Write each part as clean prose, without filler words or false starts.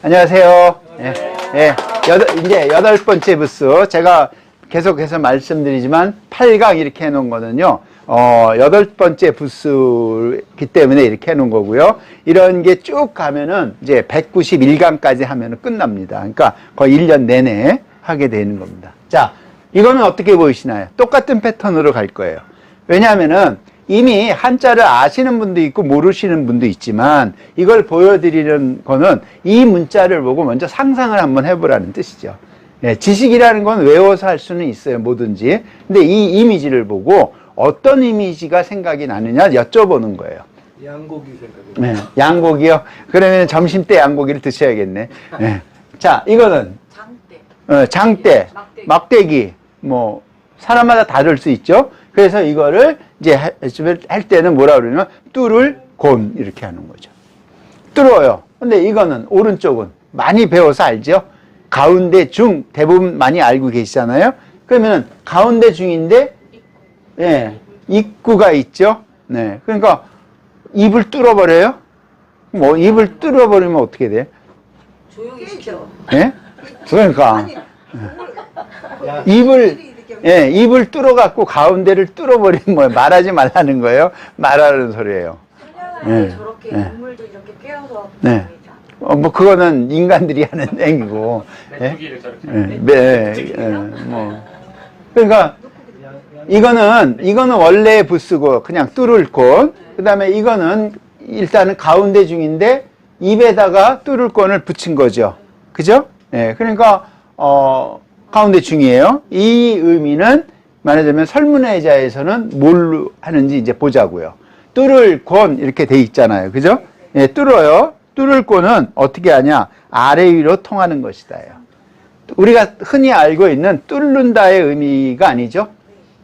안녕하세요. 예, 예, 이제 8번째 부스. 제가 계속해서 말씀드리지만 8강 이렇게 해놓은 거는요, 8번째 부스이기 때문에 이렇게 해놓은 거고요. 이런 게 쭉 가면은 이제 191강까지 하면은 끝납니다. 그러니까 거의 1년 내내 하게 되는 겁니다. 자, 이거는 어떻게 보이시나요? 똑같은 패턴으로 갈 거예요. 왜냐하면은 이미 한자를 아시는 분도 있고 모르시는 분도 있지만 이걸 보여드리는 거는 이 문자를 보고 먼저 상상을 한번 해보라는 뜻이죠. 예, 지식이라는 건 외워서 할 수는 있어요, 뭐든지. 근데 이 이미지를 보고 어떤 이미지가 생각이 나느냐 여쭤보는 거예요. 양고기 생각이. 네, 양고기요? 그러면 점심 때 양고기를 드셔야겠네. 네. 자, 이거는 장대. 장대, 막대기, 뭐 사람마다 다를 수 있죠. 그래서 이거를 이제 할 때는 뭐라 그러냐면 뚫을 곤 이렇게 하는 거죠. 뚫어요. 근데 이거는 오른쪽은 많이 배워서 알죠? 가운데 중 대부분 많이 알고 계시잖아요. 그러면은 가운데 중인데 예, 입구가 있죠. 네. 그러니까 입을 뚫어버려요. 뭐 입을 뚫어버리면 어떻게 돼? 조용히 시켜. 예? 그러니까 입을 뚫어갖고 가운데를 뚫어버리면 뭐예요? 말하지 말라는 거예요. 말하는 소리예요. 네. 저렇게 동물도 이렇게 깨어서. 네. 뭐 그거는 인간들이 하는 행위고. 메뚜기를 저렇게. 뭐 그러니까 이거는 원래 부스고 그냥 뚫을 곤. 그다음에 이거는 일단은 가운데 중인데 입에다가 뚫을 곤을 붙인 거죠. 그죠? 네. 그러니까 가운데 중이에요. 이 의미는 말하자면 설문의자에서는 뭘로 하는지 이제 보자고요. 뚫을 곤 이렇게 돼 있잖아요. 그죠? 예, 뚫어요. 뚫을 곤은 어떻게 하냐? 아래 위로 통하는 것이다요. 우리가 흔히 알고 있는 뚫는다의 의미가 아니죠.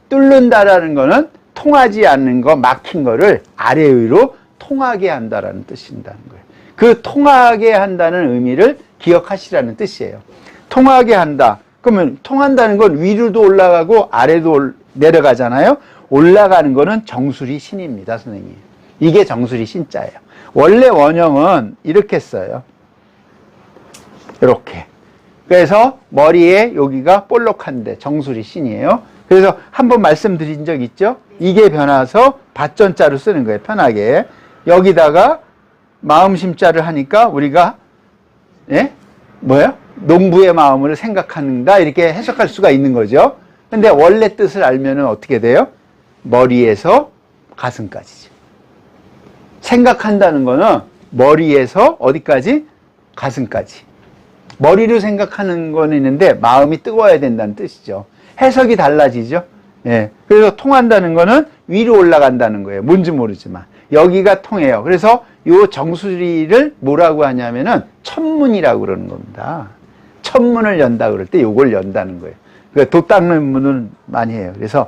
뚫는다라는 거는 통하지 않는 거, 막힌 거를 아래 위로 통하게 한다라는 뜻인다는 거예요. 그 통하게 한다는 의미를 기억하시라는 뜻이에요. 통하게 한다. 그러면 통한다는 건 위로도 올라가고 아래도 내려가잖아요. 올라가는 거는 정수리 신입니다, 선생님. 이게 정수리 신자예요. 원래 원형은 이렇게 써요. 이렇게. 그래서 머리에 여기가 볼록한데 정수리 신이에요. 그래서 한번 말씀드린 적 있죠? 이게 변화서 밭전자로 쓰는 거예요, 편하게. 여기다가 마음심자를 하니까 우리가 예? 뭐예요? 농부의 마음을 생각한다 이렇게 해석할 수가 있는 거죠. 근데 원래 뜻을 알면은 어떻게 돼요? 머리에서 가슴까지죠. 생각한다는 거는 머리에서 어디까지? 가슴까지. 머리로 생각하는 건 있는데 마음이 뜨거워야 된다는 뜻이죠. 해석이 달라지죠. 예. 그래서 통한다는 거는 위로 올라간다는 거예요. 뭔지 모르지만. 여기가 통해요. 그래서 요 정수리를 뭐라고 하냐면은 천문이라고 그러는 겁니다. 천문을 연다 그럴 때 요걸 연다는 거예요. 그러니까 도 닦는 문을 많이 해요. 그래서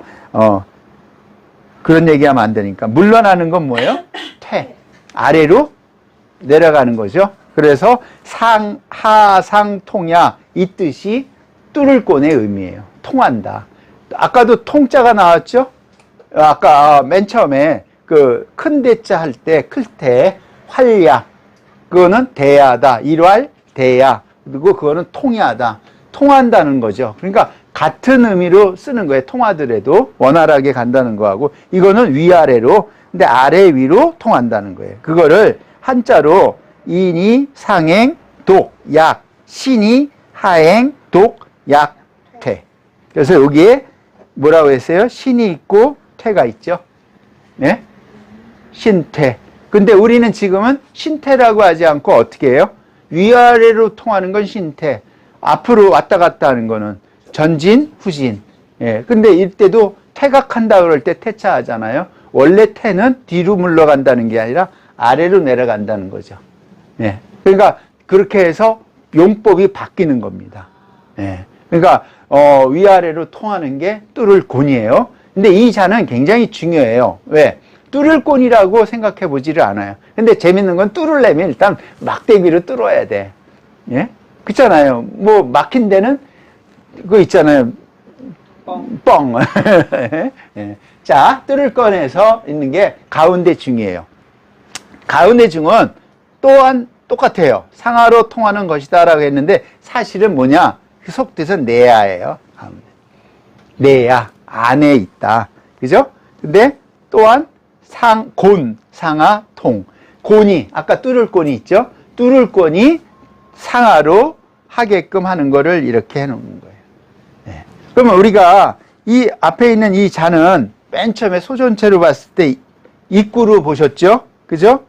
그런 얘기하면 안 되니까. 물러나는 건 뭐예요? 퇴. 아래로 내려가는 거죠. 그래서 하상통야 이 뜻이 뚫을 곤의 의미예요. 통한다. 아까도 통자가 나왔죠? 아까 맨 처음에 그 큰 대자 할 때 클테 활야 그거는 대야다. 일활 대야. 그리고 그거는 통야다. 통한다는 거죠. 그러니까 같은 의미로 쓰는 거예요. 통하더라도 원활하게 간다는 거하고 이거는 위아래로 근데 아래 위로 통한다는 거예요. 그거를 한자로 인이 상행 독 약 신이 하행 독 약 퇴. 그래서 여기에 뭐라고 했어요? 신이 있고 퇴가 있죠. 네? 신퇴. 근데 우리는 지금은 신퇴라고 하지 않고 어떻게 해요? 위아래로 통하는 건 신퇴. 앞으로 왔다 갔다 하는 거는 전진, 후진. 예. 근데 이때도 퇴각한다 그럴 때 퇴차 하잖아요. 원래 퇴는 뒤로 물러간다는 게 아니라 아래로 내려간다는 거죠. 예. 그러니까 그렇게 해서 용법이 바뀌는 겁니다. 예. 그러니까 위아래로 통하는 게 뚫을 곤이에요. 근데 이 자는 굉장히 중요해요. 왜? 뚫을 곤이라고 생각해 보지를 않아요. 근데 재밌는 건 뚫으려면 일단 막대기로 뚫어야 돼. 예? 그렇잖아요. 뭐 막힌 데는 그거 있잖아요. 뻥. 예. 자, 뚫을 건에서 있는 게 가운데 중이에요. 가운데 중은 또한 똑같아요. 상하로 통하는 것이다라고 했는데 사실은 뭐냐? 그 속뜻은 내야예요. 내야, 안에 있다. 그죠? 근데 또한 곤, 상하, 통. 곤이, 아까 뚫을 곤이 있죠? 뚫을 곤이 상하로 하게끔 하는 거를 이렇게 해놓는 거예요. 네. 그러면 우리가 이 앞에 있는 이 자는 맨 처음에 소전체로 봤을 때 입구로 보셨죠? 그죠?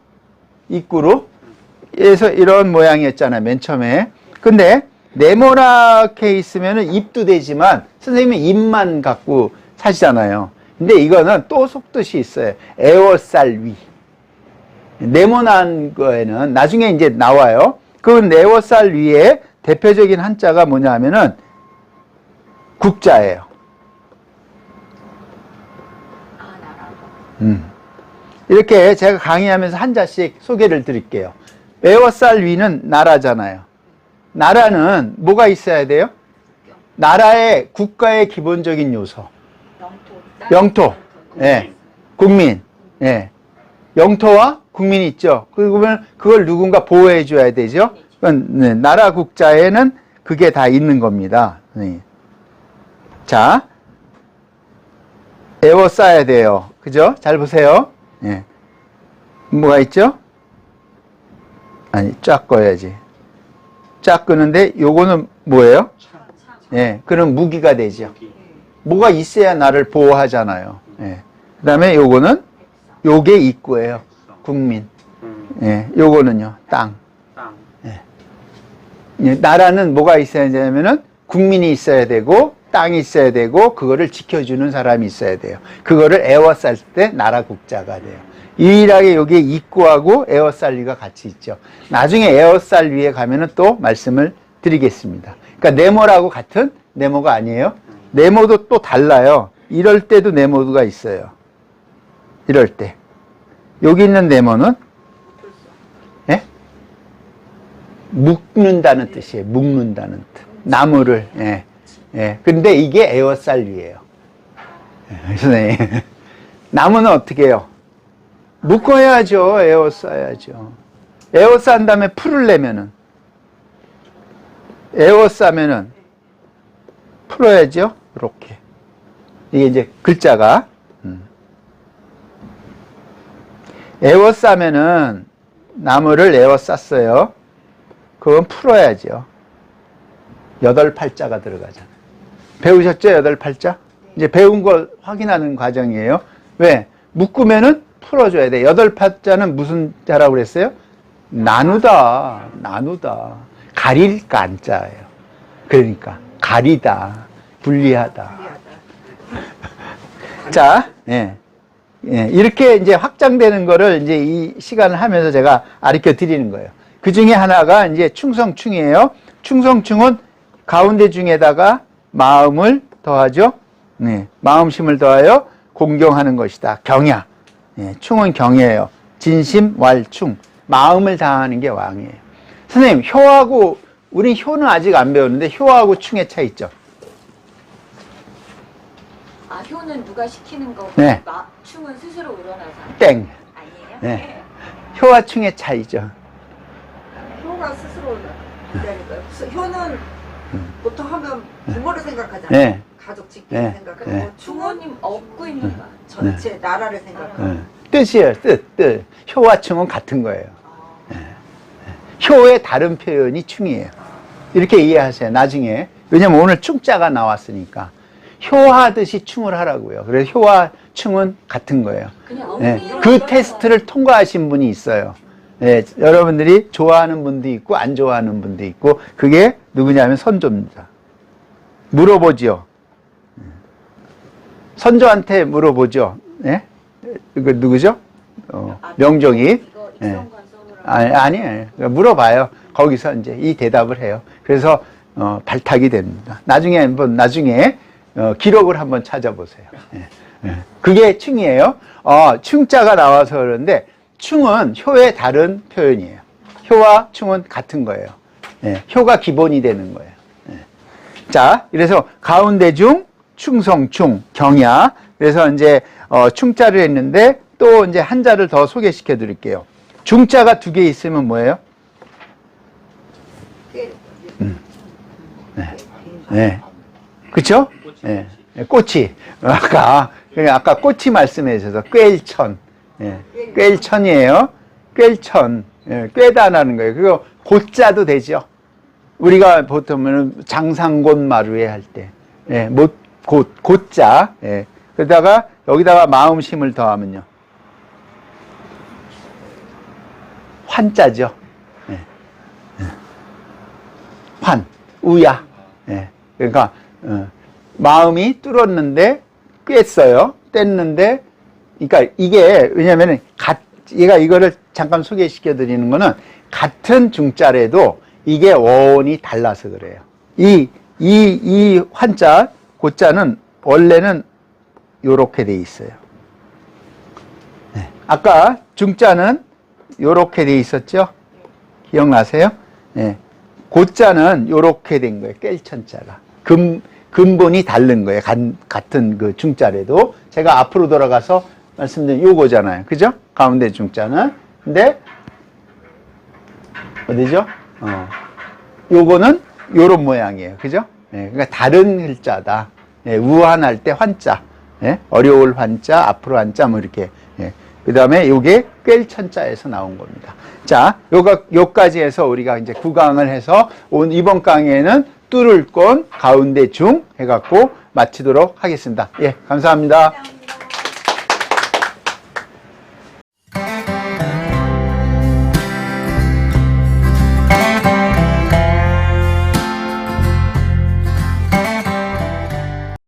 입구로. 그래서 이런 모양이었잖아요. 맨 처음에. 근데 네모나게 있으면 입도 되지만 선생님은 입만 갖고 사시잖아요. 근데 이거는 또 속뜻이 있어요. 에워쌀 위. 네모난 거에는 나중에 이제 나와요. 그 에워쌀 위에 대표적인 한자가 뭐냐 하면은 국자예요. 이렇게 제가 강의하면서 한자씩 소개를 드릴게요. 에워쌀 위는 나라잖아요. 나라는 뭐가 있어야 돼요? 나라의 국가의 기본적인 요소. 영토. 예. 국민. 예. 영토와 국민이 있죠. 그러면 그걸 누군가 보호해 줘야 되죠. 네. 나라 국자에는 그게 다 있는 겁니다. 네. 자, 에워싸야 돼요. 그죠? 잘 보세요. 예. 뭐가 있죠? 아니, 쫙 꺼야지. 쫙 끄는데 요거는 뭐예요? 예. 그럼 무기가 되죠. 뭐가 있어야 나를 보호하잖아요. 예. 그다음에 요거는 요게 입구예요. 국민. 예. 요거는요. 땅. 예. 나라는 뭐가 있어야 되냐면은 국민이 있어야 되고 땅이 있어야 되고 그거를 지켜주는 사람이 있어야 돼요. 그거를 에워쌀 때 나라 국자가 돼요. 유일하게 여기에 입구하고 에워쌀 위가 같이 있죠. 나중에 에워쌀 위에 가면은 또 말씀을 드리겠습니다. 그러니까 네모라고 같은 네모가 아니에요. 네모도 또 달라요. 이럴 때도 네모가 있어요. 이럴 때. 여기 있는 네모는 예? 묶는다는 뜻이에요. 묶는다는 뜻. 나무를. 예. 예. 근데 이게 에워쌀 위예요. 예. 선생님. 나무는 어떻게 해요? 묶어야죠. 에워싸야죠. 에워싼 다음에 풀을 내면은 에워싸면은 풀어야죠. 이렇게. 이게 이제 글자가 에워싸면은 나무를 에워쌌어요. 그건 풀어야죠. 8팔자가 들어가잖아요. 배우셨죠? 8팔자? 이제 배운 걸 확인하는 과정이에요. 왜? 묶으면은 풀어줘야 돼. 8팔자는 무슨 자라고 그랬어요? 나누다. 나누다. 가릴 간자예요. 그러니까 가리다. 분리하다. 자, 예. 예. 이렇게 이제 확장되는 거를 이제 이 시간을 하면서 제가 가르쳐 드리는 거예요. 그 중에 하나가 이제 충성충이에요. 충성충은 가운데 중에다가 마음을 더하죠. 네. 마음심을 더하여 공경하는 것이다. 경야. 예. 충은 경이에요. 진심, 왈충. 마음을 다하는 게 왕이에요. 선생님, 효하고, 우린 효는 아직 안 배웠는데 효하고 충의 차이 있죠? 아, 효는 누가 시키는 거고, 네. 충은 스스로 우러나서. 땡. 아니에요? 네. 효와 충의 차이죠. 효가 스스로 기다리니까요. 효는 보통 하면 부모를 생각하잖아요. 네. 가족 집단을 네. 생각하고 네. 충원님 업고 있는 거야. 전체 나라를 생각하고 뜻이에요. 뜻. 효와 충은 같은 거예요. 효의 다른 표현이 충이에요. 이렇게 이해하세요. 나중에. 왜냐면 오늘 충자가 나왔으니까. 효하듯이 충을 하라고요. 그래서 효와 충은 같은 거예요. 그냥 예, 어머니 그 테스트를 통과하신 분이 있어요. 예, 여러분들이 좋아하는 분도 있고 안 좋아하는 분도 있고 그게 누구냐면 선조입니다. 물어보죠. 선조한테 물어보죠. 예? 이거 누구죠? 명종이. 이거 예. 이성관성으로 아니에요. 물어봐요. 거기서 이제 이 대답을 해요. 그래서 발탁이 됩니다. 나중에 기록을 한번 찾아보세요. 예. 예. 그게 충이에요. 충자가 나와서 그러는데 충은 효의 다른 표현이에요. 효와 충은 같은 거예요. 예. 효가 기본이 되는 거예요. 예. 자, 그래서 가운데 중 충성충 경야. 그래서 이제 충자를 했는데 또 이제 한자를 더 소개시켜 드릴게요. 중자가 2개 있으면 뭐예요? 예. 그쵸? 예. 꼬치. 아까 꼬치 말씀해 주셔서 꿰일천. 예. 꿰일천이에요. 꿰일천. 예. 꿰다라는 거예요. 그리고 곧자도 되죠. 우리가 보통은 장상곤 마루에 할 때. 예. 곧자. 예. 그러다가 여기다가 마음심을 더하면요. 환자죠. 예. 환. 우야. 예. 그러니까, 마음이 뚫었는데, 꿰어요. 뗐는데, 그러니까 이게, 왜냐면은, 얘가 이거를 잠깐 소개시켜 드리는 거는, 같은 중자래도 이게 어원이 달라서 그래요. 이 환자, 고자는 원래는 요렇게 돼 있어요. 네. 아까 중자는 요렇게 돼 있었죠? 기억나세요? 네. 고자는 요렇게 된 거예요. 깰천자가. 근본이 다른 거예요. 같은 그 중자래도. 제가 앞으로 돌아가서 말씀드린 요거잖아요. 그죠? 가운데 중자는. 근데, 어디죠? 요거는 요런 모양이에요. 그죠? 예, 그러니까 다른 글자다. 예, 우한할 때 환자. 예, 어려울 환자, 앞으로 환자, 뭐 이렇게. 예. 그 다음에 요게 꿰일천자에서 나온 겁니다. 자, 요까지 해서 우리가 이제 9강을 해서 이번 강의에는 뚫을 꼰, 가운데 중 해갖고 마치도록 하겠습니다. 예, 감사합니다.